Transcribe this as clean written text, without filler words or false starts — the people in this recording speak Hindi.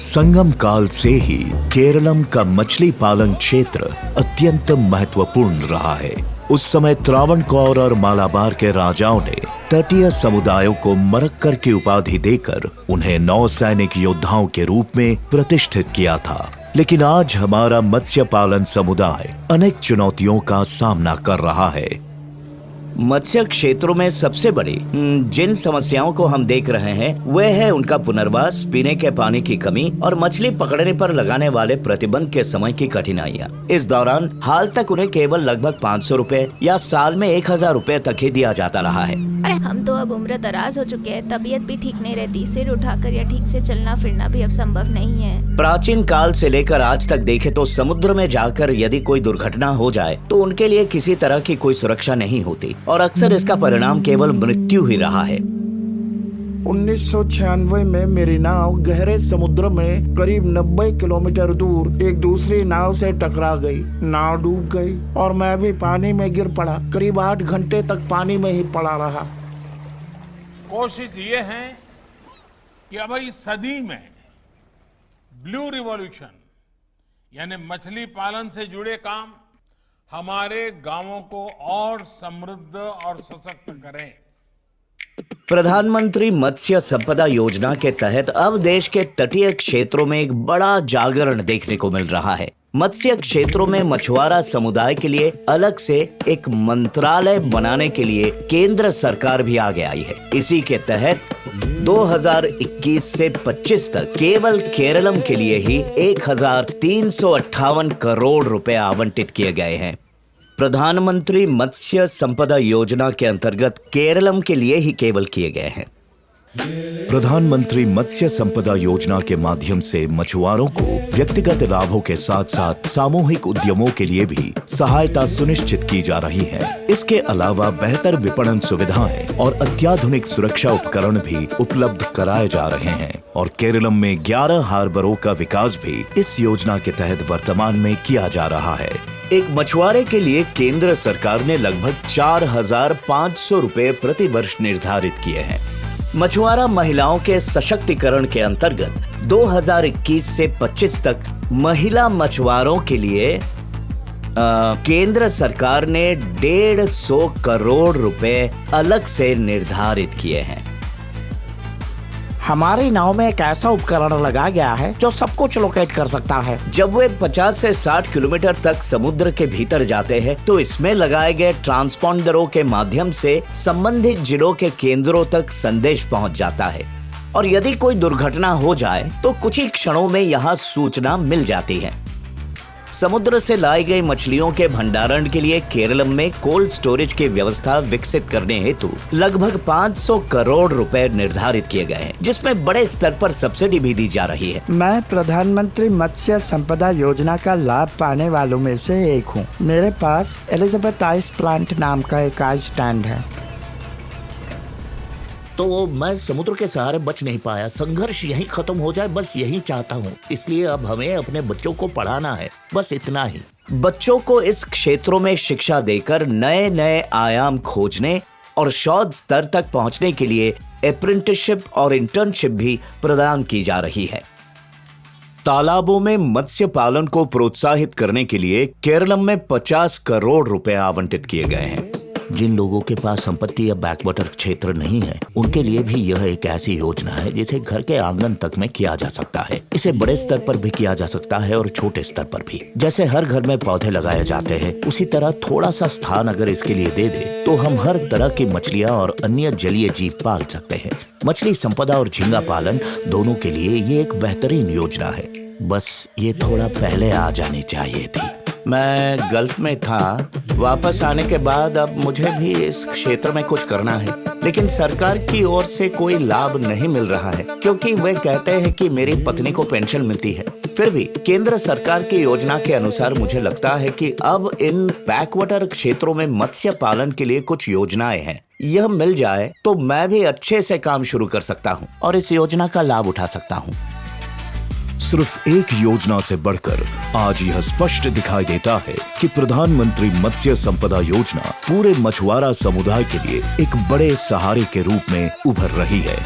संगम काल से ही केरलम का मछली पालन क्षेत्र अत्यंत महत्वपूर्ण रहा है। उस समय त्रावणकोर और मालाबार के राजाओं ने तटीय समुदायों को मरक्कर की उपाधि देकर उन्हें नौसैनिक योद्धाओं के रूप में प्रतिष्ठित किया था। लेकिन आज हमारा मत्स्य पालन समुदाय अनेक चुनौतियों का सामना कर रहा है। मत्स्य क्षेत्रों में सबसे बड़ी जिन समस्याओं को हम देख रहे हैं वह है उनका पुनर्वास, पीने के पानी की कमी और मछली पकड़ने पर लगाने वाले प्रतिबंध के समय की कठिनाइयाँ। इस दौरान हाल तक उन्हें केवल लगभग 500 रुपए या साल में 1000 रुपए तक ही दिया जाता रहा है। अरे हम तो अब उम्र दराज हो चुके हैं, तबीयत भी ठीक नहीं रहती, सिर उठाकर या ठीक से चलना फिरना भी अब संभव नहीं है। प्राचीन काल से लेकर आज तक देखे तो समुद्र में जाकर यदि कोई दुर्घटना हो जाए तो उनके लिए किसी तरह की कोई सुरक्षा नहीं होती और अक्सर इसका परिणाम केवल मृत्यु ही रहा है। 1996 में मेरी नाव गहरे समुद्र में करीब 90 किलोमीटर दूर एक दूसरी नाव से टकरा गई। नाव डूब गई और मैं भी पानी में गिर पड़ा। करीब 8 घंटे तक पानी में ही पड़ा रहा। कोशिश ये है कि अब इस सदी में ब्लू रिवॉल्यूशन यानी मछली पालन से जुड़े काम हमारे गांवों को और समृद्ध और सशक्त करें। प्रधानमंत्री मत्स्य संपदा योजना के तहत अब देश के तटीय क्षेत्रों में एक बड़ा जागरण देखने को मिल रहा है। मत्स्य क्षेत्रों में मछुआरा समुदाय के लिए अलग से एक मंत्रालय बनाने के लिए केंद्र सरकार भी आगे आई है। इसी के तहत 2021 से 25 तक केवल केरलम के लिए ही 1358 करोड़ रुपए आवंटित किए गए हैं। प्रधानमंत्री मत्स्य संपदा योजना के अंतर्गत केरलम के लिए ही केवल किए गए हैं। प्रधानमंत्री मत्स्य संपदा योजना के माध्यम से मछुआरों को व्यक्तिगत लाभों के साथ साथ सामूहिक उद्यमों के लिए भी सहायता सुनिश्चित की जा रही है। इसके अलावा बेहतर विपणन सुविधाएं और अत्याधुनिक सुरक्षा उपकरण भी उपलब्ध कराए जा रहे हैं और केरलम में 11 हार्बरों का विकास भी इस योजना के तहत वर्तमान में किया जा रहा है। एक मछुआरे के लिए केंद्र सरकार ने लगभग 4500 रुपए प्रति वर्ष निर्धारित किए हैं। मछुआरा महिलाओं के सशक्तिकरण के अंतर्गत 2021 से 25 तक महिला मछुआरों के लिए केंद्र सरकार ने 150 करोड़ रुपए अलग से निर्धारित किए हैं। हमारी नाव में एक ऐसा उपकरण लगाया गया है जो सब कुछ लोकेट कर सकता है। जब वे 50 से 60 किलोमीटर तक समुद्र के भीतर जाते हैं तो इसमें लगाए गए ट्रांसपॉन्डरों के माध्यम से संबंधित जिलों के केंद्रों तक संदेश पहुंच जाता है और यदि कोई दुर्घटना हो जाए तो कुछ ही क्षणों में यहां सूचना मिल जाती है। समुद्र से लाई गई मछलियों के भंडारण के लिए केरलम में कोल्ड स्टोरेज की व्यवस्था विकसित करने हेतु लगभग 500 करोड़ रुपए निर्धारित किए गए हैं, जिसमें बड़े स्तर पर सब्सिडी भी दी जा रही है। मैं प्रधानमंत्री मत्स्य संपदा योजना का लाभ पाने वालों में से एक हूँ। मेरे पास एलिजाबेथ आइस प्लांट नाम का एक आइस स्टैंड है। तो मैं समुद्र के सहारे बच नहीं पाया। संघर्ष यहीं खत्म हो जाए, बस यही चाहता हूँ। इसलिए अब हमें अपने बच्चों को पढ़ाना है, बस इतना ही। बच्चों को इस क्षेत्रों में शिक्षा देकर नए नए आयाम खोजने और शोध स्तर तक पहुंचने के लिए अप्रेंटिसशिप और इंटर्नशिप भी प्रदान की जा रही है। तालाबों में मत्स्य पालन को प्रोत्साहित करने के लिए केरलम में 50 करोड़ रुपए आवंटित किए गए हैं। जिन लोगों के पास संपत्ति या बैकवाटर क्षेत्र नहीं है उनके लिए भी यह एक ऐसी योजना है जिसे घर के आंगन तक में किया जा सकता है। इसे बड़े स्तर पर भी किया जा सकता है और छोटे स्तर पर भी। जैसे हर घर में पौधे लगाए जाते हैं, उसी तरह थोड़ा सा स्थान अगर इसके लिए दे दे तो हम हर तरह की मछलियाँ और अन्य जलीय जीव पाल सकते हैं। मछली संपदा और झींगा पालन दोनों के लिए ये एक बेहतरीन योजना है। बस ये थोड़ा पहले आ जानी चाहिए थी। मैं गल्फ में था, वापस आने के बाद अब मुझे भी इस क्षेत्र में कुछ करना है, लेकिन सरकार की ओर से कोई लाभ नहीं मिल रहा है क्योंकि वे कहते हैं कि मेरी पत्नी को पेंशन मिलती है। फिर भी केंद्र सरकार की योजना के अनुसार मुझे लगता है कि अब इन बैकवाटर क्षेत्रों में मत्स्य पालन के लिए कुछ योजनाएं हैं। यह मिल जाए तो मैं भी अच्छे से काम शुरू कर सकता हूँ और इस योजना का लाभ उठा सकता हूँ। सिर्फ एक योजना से बढ़कर आज यह स्पष्ट दिखाई देता है कि प्रधानमंत्री मत्स्य संपदा योजना पूरे मछुआरा समुदाय के लिए एक बड़े सहारे के रूप में उभर रही है।